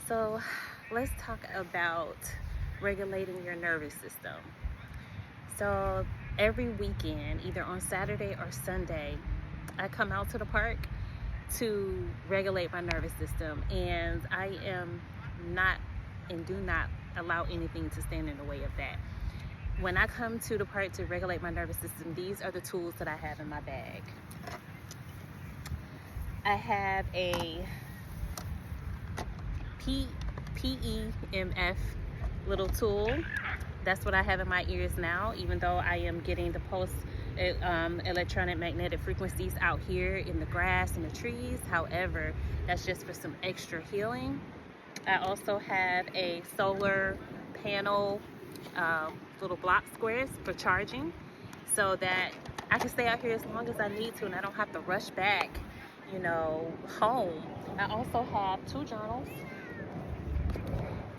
So let's talk about regulating your nervous system. So every weekend, either on Saturday or Sunday, I come out to the park to regulate my nervous system, and I am not and do not allow anything to stand in the way of that. When I come to the park to regulate my nervous system, these are the tools that I have in my bag. I have a PEMF little tool. That's what I have in my ears now, even though I am getting the pulse electronic magnetic frequencies out here in the grass and the trees. However, that's just for some extra healing. I also have a solar panel, little block squares for charging, so that I can stay out here as long as I need to and I don't have to rush back, home. I also have 2 journals,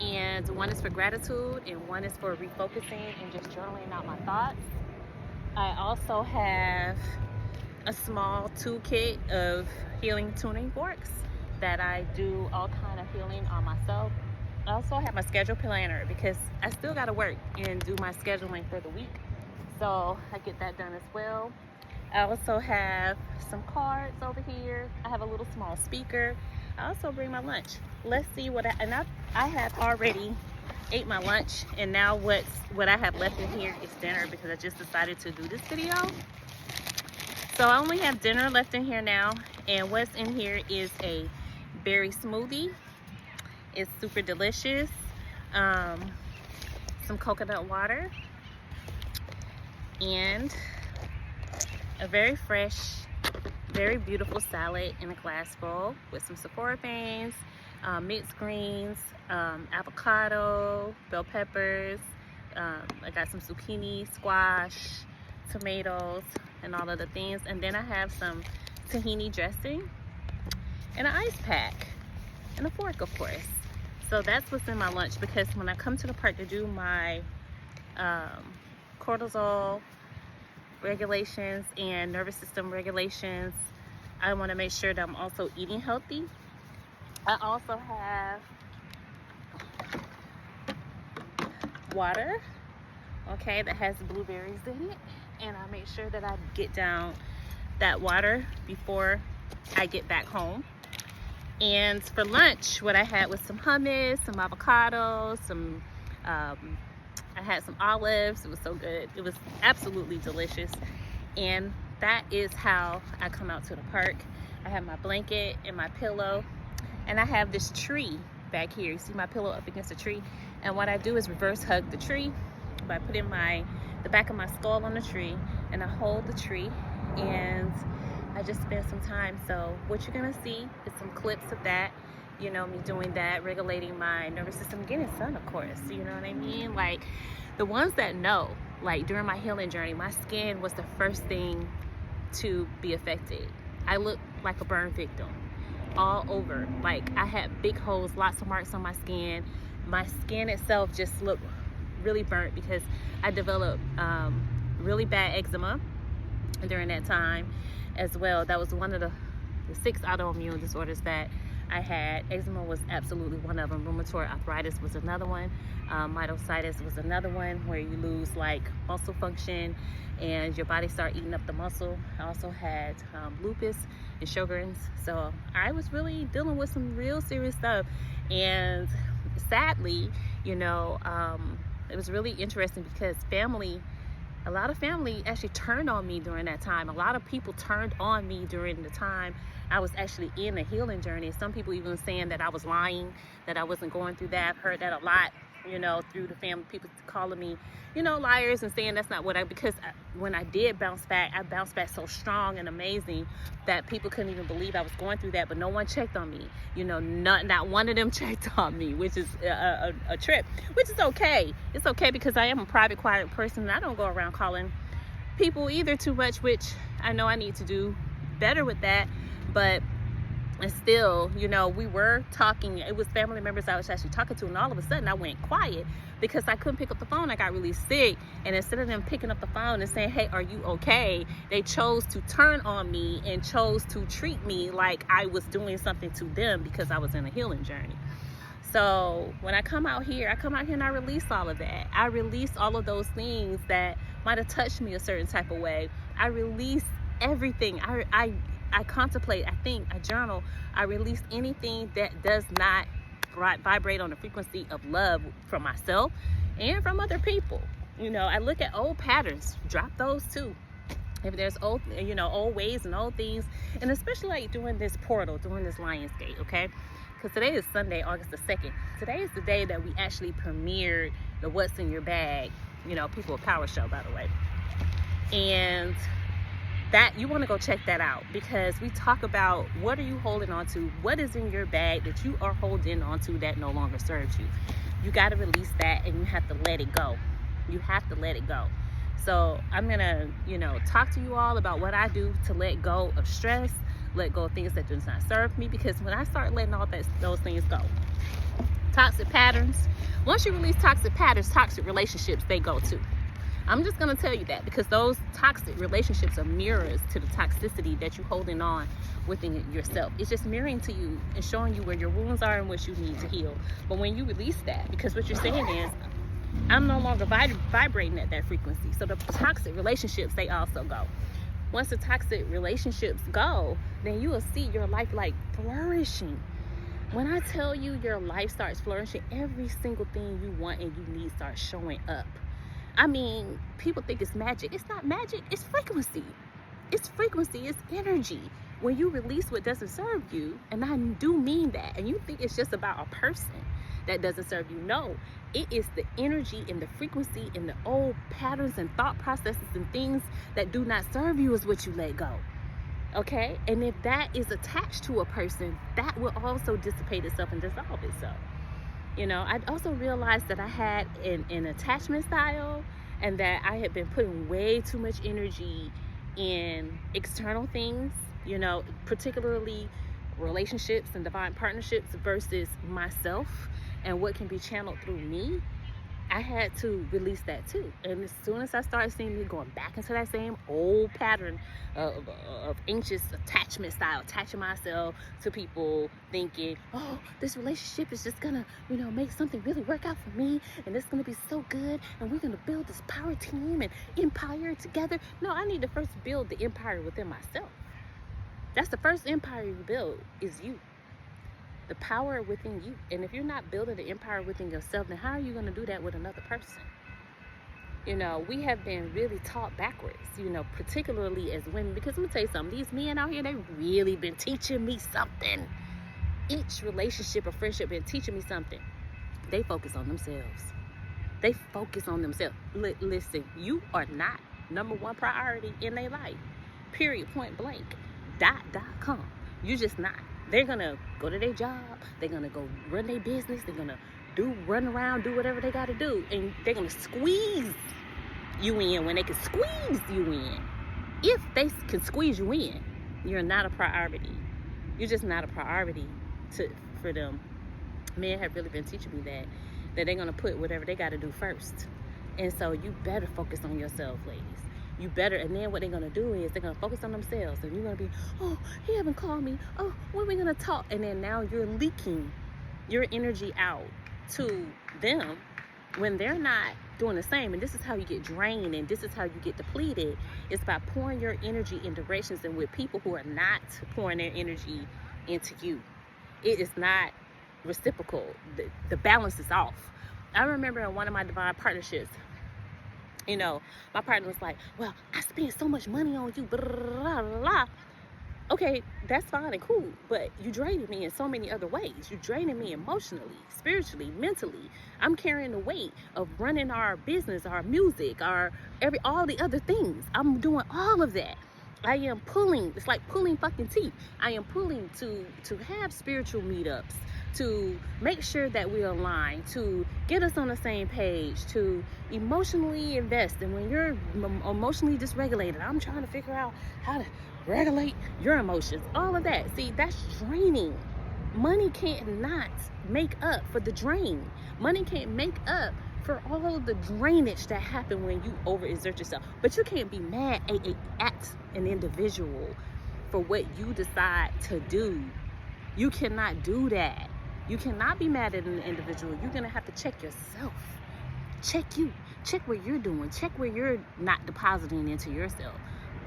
and one is for gratitude and one is for refocusing and just journaling out my thoughts. I also have a small toolkit of healing tuning forks that I do all kind of healing on myself. I also have my schedule planner because I still got to work and do my scheduling for the week, so I get that done as well. I also have some cards over here. I have a little small speaker. I also bring my lunch. Let's see what I have already ate my lunch, and now what I have left in here is dinner because I just decided to do this video. So I only have dinner left in here now, and what's in here is a berry smoothie. It's super delicious. Some coconut water and a very fresh, very beautiful salad in a glass bowl with some sephora beans, mixed greens, avocado, bell peppers. I got some zucchini, squash, tomatoes, and all of the things. And then I have some tahini dressing and an ice pack and a fork, of course. So that's what's in my lunch, because when I come to the park to do my cortisol regulations and nervous system regulations, I want to make sure that I'm also eating healthy. I also have water, okay, that has blueberries in it, and I make sure that I get down that water before I get back home. And for lunch, what I had was some hummus, some avocado, I had some olives. It was so good. It was absolutely delicious. And that is how I come out to the park. I have my blanket and my pillow, and I have this tree back here. You see my pillow up against the tree, and what I do is reverse hug the tree by putting the back of my skull on the tree, and I hold the tree and I just spend some time. So what you're gonna see is some clips of that, me doing that, regulating my nervous system, getting sun, of course, you know what I mean? Like, the ones that know, like, during my healing journey, my skin was the first thing to be affected. I looked like a burn victim all over. Like, I had big holes, lots of marks on my skin. My skin itself just looked really burnt because I developed really bad eczema during that time as well. That was one of the 6 autoimmune disorders that I had. Eczema was absolutely one of them. Rheumatoid arthritis was another one. Myositis was another one, where you lose like muscle function and your body start eating up the muscle. I also had lupus and Sjogren's. So I was really dealing with some real serious stuff. And sadly, it was really interesting because a lot of family actually turned on me during that time. A lot of people turned on me during the time I was actually in a healing journey. Some people even saying that I was lying, that I wasn't going through that. I've heard that a lot, through the family, people calling me, liars, and saying that's not because when I did bounce back, I bounced back so strong and amazing that people couldn't even believe I was going through that, but no one checked on me. Not one of them checked on me, which is a trip, which is okay. It's okay because I am a private, quiet person, and I don't go around calling people either too much, which I know I need to do better with that. But And still, you know, we were talking. It was family members I was actually talking to, and all of a sudden I went quiet because I couldn't pick up the phone. I got really sick, and instead of them picking up the phone and saying, hey, are you okay, they chose to turn on me and chose to treat me like I was doing something to them because I was in a healing journey. So when I come out here and I release all of that. I release all of those things that might have touched me a certain type of way. I release everything. I contemplate, I think, I journal. I release anything that does not vibrate on the frequency of love from myself and from other people. I look at old patterns, drop those too. If there's old ways and old things, and especially like doing this portal, doing this Lionsgate, okay? Because today is Sunday, August the 2nd. Today is the day that we actually premiered the What's in Your Bag, People of Power show, by the way. And that you want to go check that out, because we talk about what are you holding on to, what is in your bag that you are holding on to that no longer serves you. You got to release that, and you have to let it go. You have to let it go. So I'm gonna talk to you all about what I do to let go of stress, let go of things that do not serve me, because when I start letting those things go, toxic patterns, once you release toxic patterns, toxic relationships, they go too. I'm just going to tell you that, because those toxic relationships are mirrors to the toxicity that you're holding on within yourself. It's just mirroring to you and showing you where your wounds are and what you need to heal. But when you release that, because what you're saying is, I'm no longer vibrating at that frequency. So the toxic relationships, they also go. Once the toxic relationships go, then you will see your life like flourishing. When I tell you your life starts flourishing, every single thing you want and you need starts showing up. I mean, people think it's magic. It's not magic. It's frequency. It's frequency. It's energy. When you release what doesn't serve you, and I do mean that, and you think it's just about a person that doesn't serve you. No, it is the energy and the frequency and the old patterns and thought processes and things that do not serve you is what you let go. Okay? And if that is attached to a person, that will also dissipate itself and dissolve itself. I also realized that I had an attachment style, and that I had been putting way too much energy in external things, particularly relationships and divine partnerships versus myself and what can be channeled through me. I had to release that too. And as soon as I started seeing me going back into that same old pattern of anxious attachment style, attaching myself to people, thinking, oh, this relationship is just gonna, make something really work out for me, and it's gonna be so good, and we're gonna build this power team and empire together. No, I need to first build the empire within myself. That's the first empire you build, is you. The power within you. And if you're not building the empire within yourself, then how are you going to do that with another person? We have been really taught backwards, particularly as women, because let me tell you something, these men out here, they've really been teaching me something. Each relationship or friendship been teaching me something. They focus on themselves. They focus on themselves. Listen, you are not number one priority in their life. Period, point blank. .com. You're just not. They're going to go to their job. They're going to go run their business. They're going to run around, do whatever they got to do. And they're going to squeeze you in when they can squeeze you in. If they can squeeze you in, you're not a priority. You're just not a priority for them. Men have really been teaching me that they're going to put whatever they got to do first. And so you better focus on yourself, ladies. You better, and then what they're going to do is they're going to focus on themselves, and you're going to be, oh, he haven't called me, oh, when are we going to talk? And then now you're leaking your energy out to them when they're not doing the same. And this is how you get drained, and this is how you get depleted. It's by pouring your energy in directions and with people who are not pouring their energy into you. It is not reciprocal. The balance is off. I remember in one of my divine partnerships, my partner was like, well, I spend so much money on you, blah, blah, blah, blah. Okay, that's fine and cool, but you draining me in so many other ways. You're draining me emotionally, spiritually, mentally. I'm carrying the weight of running our business, our music, all the other things. I'm doing all of that. I am pulling, it's like pulling fucking teeth. I am pulling to have spiritual meetups, to make sure that we're aligned, to get us on the same page, to emotionally invest. And when you're emotionally dysregulated, I'm trying to figure out how to regulate your emotions, all of that. See, that's draining. Money can't not make up for the drain. Money can't make up for all of the drainage that happen when you overexert yourself. But you can't be mad at an individual for what you decide to do. You cannot do that. You cannot be mad at an individual. You're going to have to check yourself. Check you. Check what you're doing. Check where you're not depositing into yourself.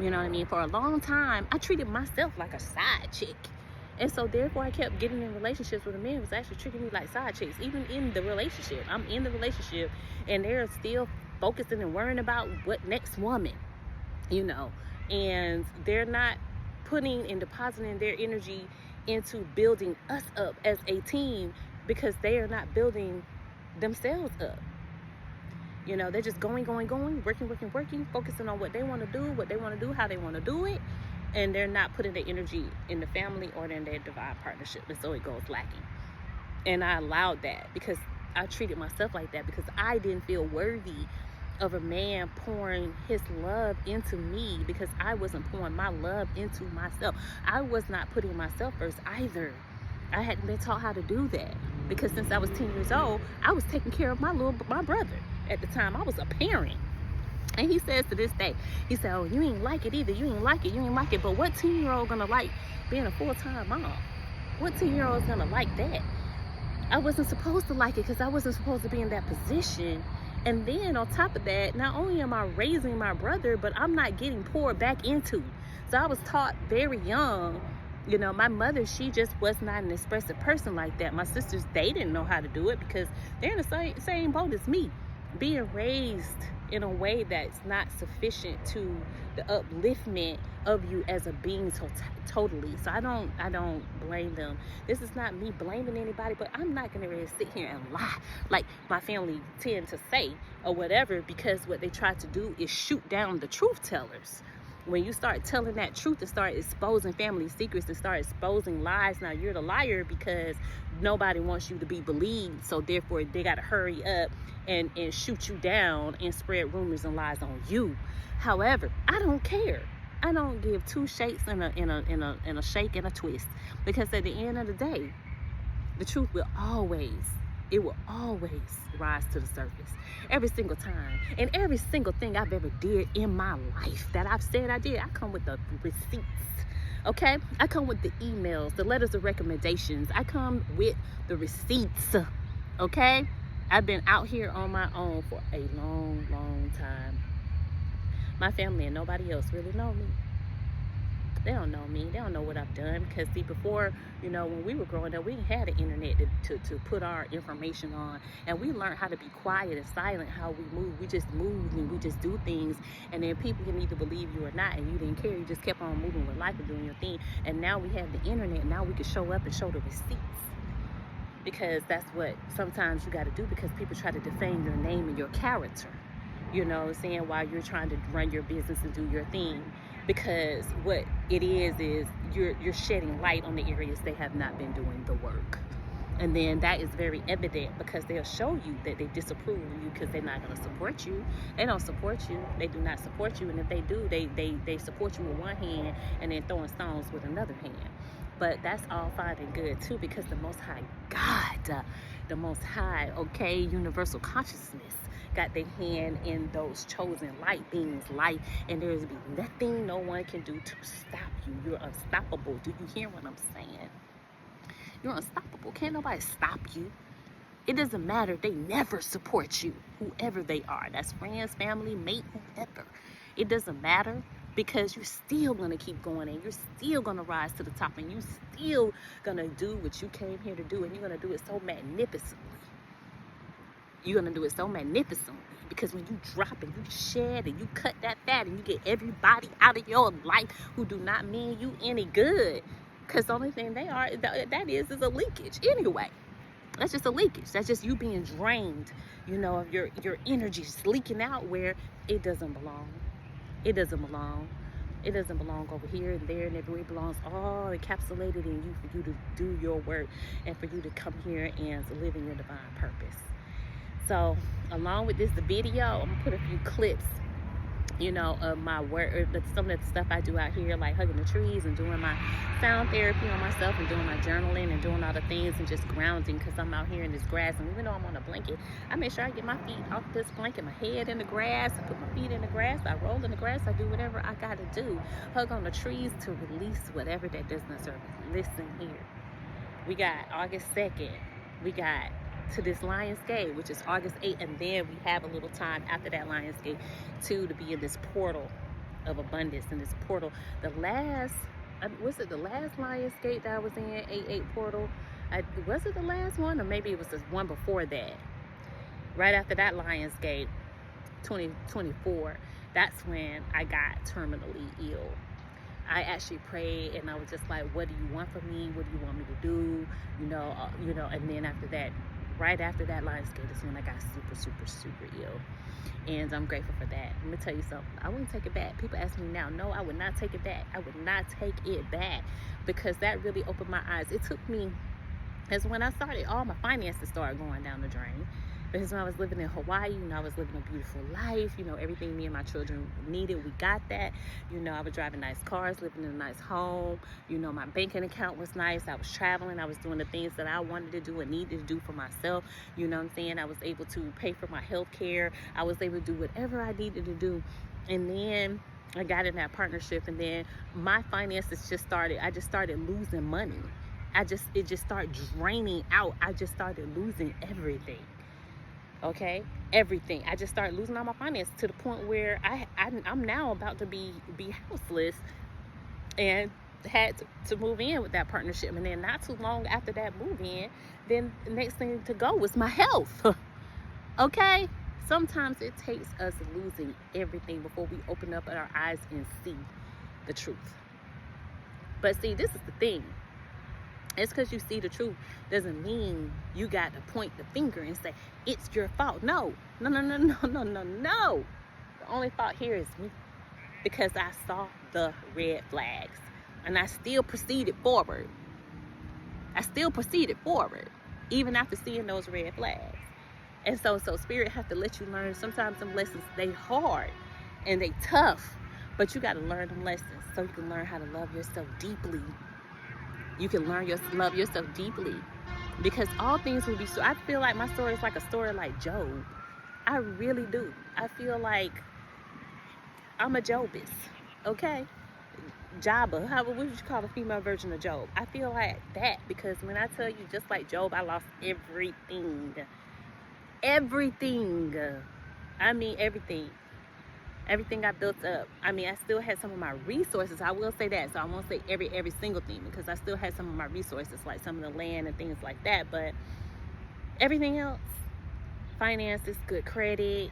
You know what I mean? For a long time, I treated myself like a side chick. And so therefore I kept getting in relationships with a man who was actually treating me like side chicks. Even in the relationship. I'm in the relationship and they're still focusing and worrying about what next woman, you know. And they're not putting and depositing their energy into building us up as a team because they are not building themselves up. You know, they're just going, working, focusing on what they want to do, how they want to do it. And they're not putting the energy in the family or in their divine partnership. And so it goes lacking. And I allowed that because I treated myself like that because I didn't feel worthy of a man pouring his love into me because I wasn't pouring my love into myself. I was not putting myself first either. I hadn't been taught how to do that because since I was 10 years old, I was taking care of my brother. At the time, I was a parent. And he says to this day, he said, oh, you ain't like it either. You ain't like it. But what 10-year-old gonna like being a full-time mom? What 10-year-old's gonna like that? I wasn't supposed to like it because I wasn't supposed to be in that position. And then on top of that, not only am I raising my brother, but I'm not getting poured back into. So I was taught very young, you know, my mother, she just was not an expressive person like that. My sisters, they didn't know how to do it because they're in the same boat as me. Being raised in a way that's not sufficient to the upliftment of you as a being totally. So I don't blame them. This is not me blaming anybody, but I'm not gonna really sit here and lie like my family tend to say or whatever, because what they try to do is shoot down the truth tellers. When you start telling that truth and start exposing family secrets and start exposing lies, now you're the liar because nobody wants you to be believed. So therefore they got to hurry up and shoot you down and spread rumors and lies on you. However, I don't care. I don't give two shakes and a shake and a twist, because at the end of the day, the truth will always rise to the surface every single time. And every single thing I've ever did in my life that I've said I did, I come with the receipts. Okay, I come with the emails, the letters of recommendations. I come with the receipts. Okay, I've been out here on my own for a long time. My family and nobody else really know me. They don't know me. They don't know what I've done. Because see, before, you know, when we were growing up, we didn't have the internet to put our information on. And we learned how to be quiet and silent, how we move. We just moved and we just do things. And then people can either believe you or not. And you didn't care. You just kept on moving with life and doing your thing. And now we have the internet. Now we can show up and show the receipts. Because that's what sometimes you got to do, because people try to defame your name and your character. You know, saying while you're trying to run your business and do your thing. Because what it is you're shedding light on the areas they have not been doing the work. And then that is very evident, because they'll show you that they disapprove of you because they're not going to support you. They don't support you. They do not support you. And if they do, they support you with one hand and then throwing stones with another hand. But that's all fine and good too, because the Most High God, the Most High, okay, universal consciousness, got their hand in those chosen light beings' life, and there is nothing no one can do to stop you. You're unstoppable. Do you hear what I'm saying? You're unstoppable. Can't nobody stop you. It doesn't matter. They never support you, whoever they are. That's friends, family, mate, whoever. It doesn't matter, because you're still going to keep going, and you're still going to rise to the top, and you're still going to do what you came here to do, and you're going to do it so magnificently. You're going to do it so magnificently, because when you drop and you shed and you cut that fat and you get everybody out of your life who do not mean you any good, because the only thing they are, that is a leakage anyway. That's just a leakage. That's just you being drained, you know, of your energy just leaking out where it doesn't belong. It doesn't belong. It doesn't belong over here and there and everywhere. It belongs all encapsulated in you, for you to do your work and for you to come here and to live in your divine purpose. So along with this video, I'm gonna put a few clips, you know, of my work, some of the stuff I do out here, like hugging the trees and doing my sound therapy on myself and doing my journaling and doing all the things and just grounding, because I'm out here in this grass. And even though I'm on a blanket, I make sure I get my feet off this blanket, my head in the grass, I put my feet in the grass, I roll in the grass, I do whatever I gotta do. Hug on the trees to release whatever that does not serve. Listen here. We got August 2nd. we got to this Lionsgate, which is August 8th, and then we have a little time after that Lionsgate to be in this portal of abundance, in this portal. The last, was it the last Lionsgate that I was in, 8-8 portal? Was it the last one, or maybe it was the one before that? Right after that Lionsgate, 2024, that's when I got terminally ill. I actually prayed, and I was just like, what do you want from me? What do you want me to do? And then after that, right after that Lionsgate is when I got super ill. And I'm grateful for that. Let me tell you something. I wouldn't take it back. People ask me now, no, I would not take it back. I would not take it back, because that really opened my eyes. It took me, because when I started, all my finances started going down the drain. Because when I was living in Hawaii, I was living a beautiful life. Everything me and my children needed, we got that. I was driving nice cars, living in a nice home. My banking account was nice. I was traveling. I was doing the things that I wanted to do and needed to do for myself. You know what I'm saying? I was able to pay for my health care. I was able to do whatever I needed to do. And then I got in that partnership, and then my finances I just started losing money. It just started draining out. I just started losing everything. Okay, everything. I just started losing all my finances to the point where I'm now about to be houseless, and had to move in with that partnership. And then not too long after that move in, then the next thing to go was my health. Okay, sometimes it takes us losing everything before we open up our eyes and see the truth. But see, this is the thing. It's because you see the truth doesn't mean you got to point the finger and say it's your fault. No. The only fault here is me, because I saw the red flags, and I still proceeded forward. Even after seeing those red flags. And so Spirit have to let you learn. Sometimes them lessons, they hard and they tough, but you got to learn them lessons so you can learn how to love yourself deeply. You can love yourself deeply, because all things will be so. I feel like my story is like a story like Job. I really do. I feel like I'm a Jobist. Okay, Jabba. What would you call a female version of Job? I feel like that, because when I tell you, just like Job, I lost everything. I mean, everything. Everything I built up. I still had some of my resources. I will say that. So I won't say every single thing, because I still had some of my resources, like some of the land and things like that. But everything else, finances, good credit,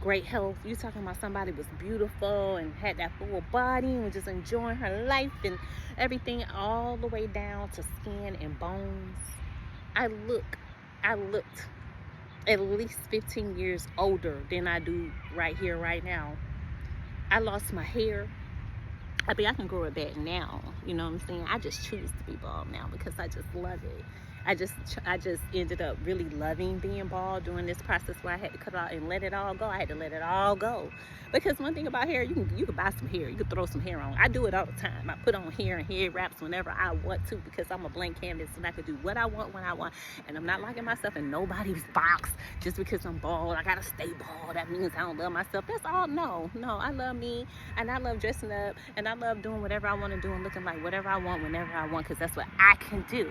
great health. You talking about somebody was beautiful and had that full body and just enjoying her life and everything, all the way down to skin and bones. I looked at least 15 years older than I do right here, right now. I lost my hair. I can grow it back now. You know what I'm saying? I just choose to be bald now because I just love it. I just ended up really loving being bald during this process where I had to cut it out and let it all go. I had to let it all go. Because one thing about hair, you can buy some hair. You can throw some hair on. I do it all the time. I put on hair and head wraps whenever I want to, because I'm a blank canvas and I can do what I want when I want. And I'm not locking myself in nobody's box just because I'm bald. I gotta stay bald. That means I don't love myself. That's all. No, I love me, and I love dressing up, and I love doing whatever I want to do and looking like whatever I want whenever I want, because that's what I can do.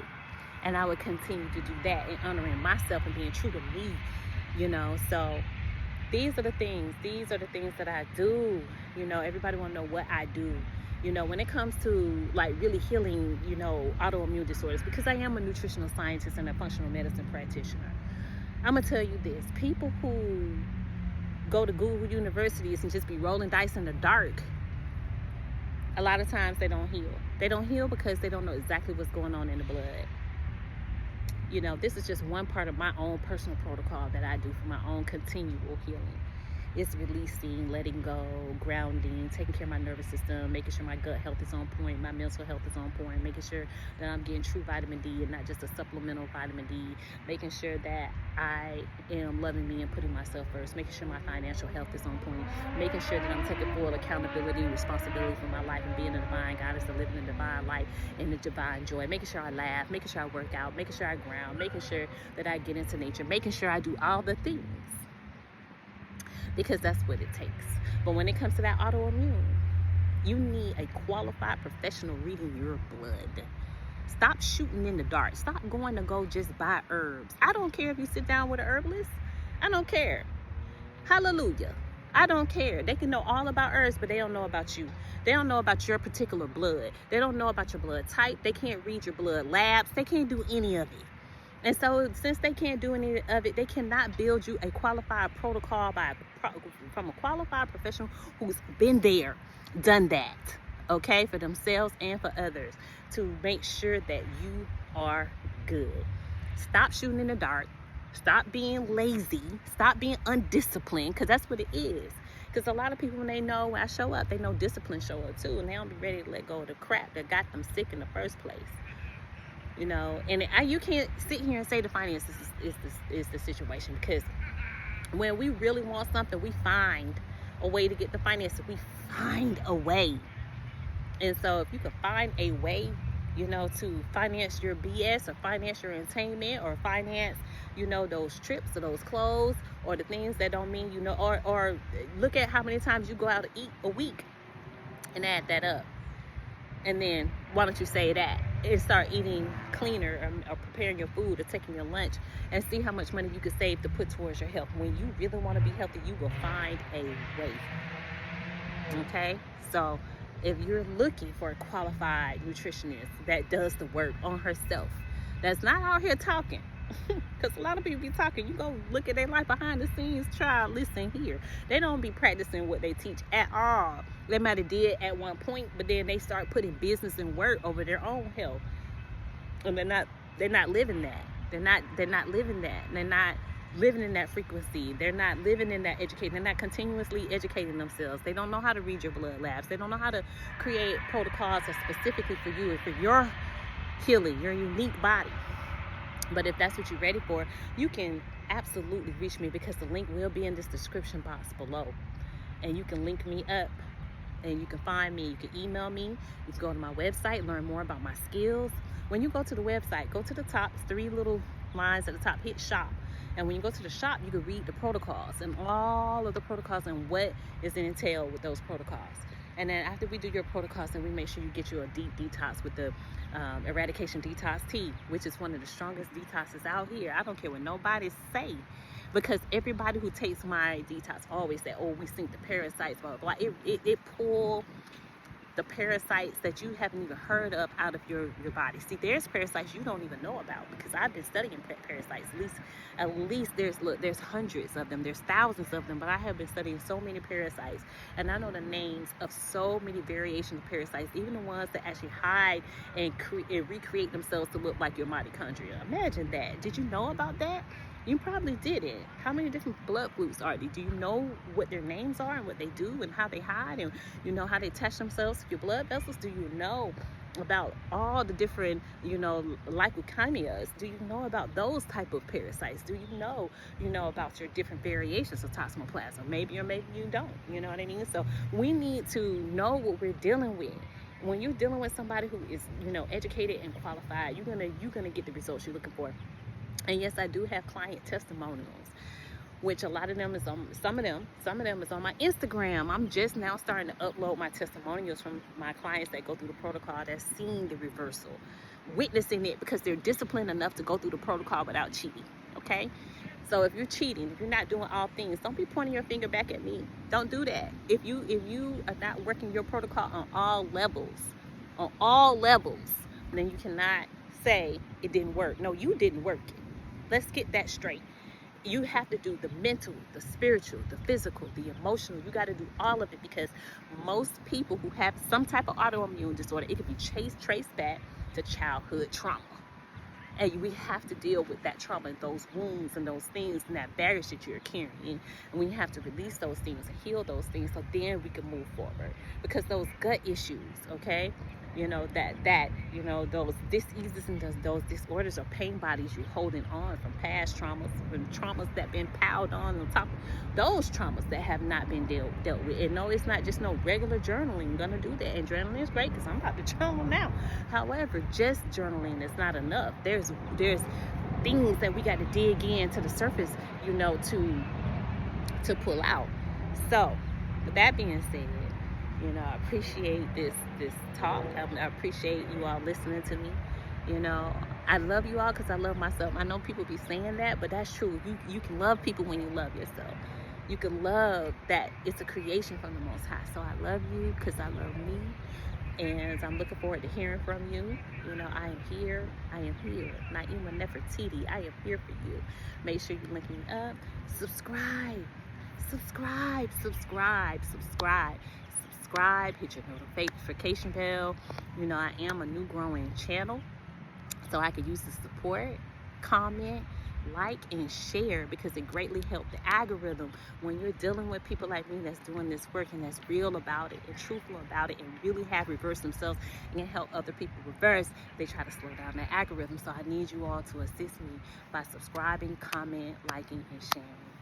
And I would continue to do that, and honoring myself and being true to me, So these are the things that I do. Everybody want to know what I do. When it comes to like really healing, autoimmune disorders, because I am a nutritional scientist and a functional medicine practitioner. I'm going to tell you this. People who go to Google universities and just be rolling dice in the dark, a lot of times they don't heal. They don't heal because they don't know exactly what's going on in the blood. This is just one part of my own personal protocol that I do for my own continual healing. It's releasing, letting go, grounding, taking care of my nervous system, making sure my gut health is on point, my mental health is on point, making sure that I'm getting true vitamin D and not just a supplemental vitamin D, making sure that I am loving me and putting myself first, making sure my financial health is on point, making sure that I'm taking full accountability and responsibility for my life and being a divine goddess and living a divine life in the divine joy, making sure I laugh, making sure I work out, making sure I ground, making sure that I get into nature, making sure I do all the things. Because that's what it takes. But when it comes to that autoimmune, you need a qualified professional reading your blood. Stop shooting in the dark. Stop going to go just buy herbs. I don't care if you sit down with an herbalist. I don't care. Hallelujah. I don't care. They can know all about herbs, but they don't know about you. They don't know about your particular blood. They don't know about your blood type. They can't read your blood labs. They can't do any of it. And so since they can't do any of it, they cannot build you a qualified protocol from a qualified professional who's been there, done that, okay, for themselves and for others, to make sure that you are good. Stop shooting in the dark. Stop being lazy. Stop being undisciplined, because that's what it is. Because a lot of people, when I show up, they know discipline show up too, and they don't be ready to let go of the crap that got them sick in the first place. And you can't sit here and say the finances is the situation, because when we really want something, we find a way to get the finances. We find a way. And so if you can find a way, to finance your BS, or finance your entertainment, or finance, those trips or those clothes, or the things that don't mean, or look at how many times you go out to eat a week and add that up. And then why don't you say that and start eating cleaner, or preparing your food, or taking your lunch, and see how much money you could save to put towards your health. When you really want to be healthy, you will find a way. Okay? So if you're looking for a qualified nutritionist that does the work on herself, that's not out here talking, because a lot of people be talking. You go look at their life behind the scenes, try, listen here. They don't be practicing what they teach at all. They might have did at one point, but then they start putting business and work over their own health, and they're not living that. They're not living that. They're not living in that frequency. They're not living in that education. They're not continuously educating themselves. They don't know how to read your blood labs. They don't know how to create protocols that's specifically for you and for your healing, your unique body. But if that's what you're ready for, you can absolutely reach me, because the link will be in this description box below. And you can link me up, and you can find me. You can email me. You can go to my website, learn more about my skills. When you go to the website, go to the top, 3 little lines at the top, hit shop. And when you go to the shop, you can read the protocols and all of the protocols and what is entailed with those protocols. And then after we do your protocols, then we make sure you get you a deep detox with the eradication detox tea, which is one of the strongest detoxes out here. I don't care what nobody say, because everybody who takes my detox always say, oh, we sink the parasites, blah, blah, blah. It pull the parasites that you haven't even heard of out of your body. See, there's parasites you don't even know about, because I've been studying parasites. At least there's hundreds of them. There's thousands of them, but I have been studying so many parasites, and I know the names of so many variations of parasites, even the ones that actually hide and recreate themselves to look like your mitochondria. Imagine that. Did you know about that? You probably didn't. How many different blood groups are there? Do you know what their names are and what they do and how they hide, and how they attach themselves to your blood vessels? Do you know about all the different, leukochemias? Do you know about those type of parasites? Do you know about your different variations of toxoplasma? Maybe or maybe you don't. You know what I mean? So we need to know what we're dealing with. When you're dealing with somebody who is, educated and qualified, you're gonna get the results you're looking for. And yes, I do have client testimonials, which a lot of them is on, some of them is on my Instagram. I'm just now starting to upload my testimonials from my clients that go through the protocol, that's seeing the reversal, witnessing it, because they're disciplined enough to go through the protocol without cheating, okay? So if you're cheating, if you're not doing all things, don't be pointing your finger back at me. Don't do that. If you are not working your protocol on all levels, then you cannot say it didn't work. No, you didn't work it. Let's get that straight. You have to do the mental, the spiritual, the physical, the emotional. You got to do all of it, because most people who have some type of autoimmune disorder, it could be traced back to childhood trauma. And we have to deal with that trauma and those wounds and those things and that baggage that you're carrying. And we have to release those things and heal those things, so then we can move forward. Because those gut issues, okay, those diseases and those disorders or pain bodies you're holding on from past traumas, from traumas that been piled on top of those traumas that have not been dealt with. And no, it's not just no regular journaling. I'm gonna do that, and journaling is great, because I'm about to journal now. However, just journaling is not enough. There's things that we got to dig into the surface, to pull out. So with that being said, I appreciate this talk. I appreciate you all listening to me. You know, I love you all because I love myself. I know people be saying that, but that's true. You can love people when you love yourself. You can love that it's a creation from the Most High. So I love you because I love me. And I'm looking forward to hearing from you. You know, I am here. I am here. Naima Nefertiti, I am here for you. Make sure you link me up. Subscribe. Subscribe. Subscribe. Subscribe. Subscribe. Hit your notification bell. You know, I am a new growing channel, so I could use the support. Comment, like, and share, because it greatly helps the algorithm when you're dealing with people like me that's doing this work and that's real about it and truthful about it and really have reversed themselves and help other people reverse. They try to slow down the algorithm. So I need you all to assist me by subscribing, comment, liking, and sharing.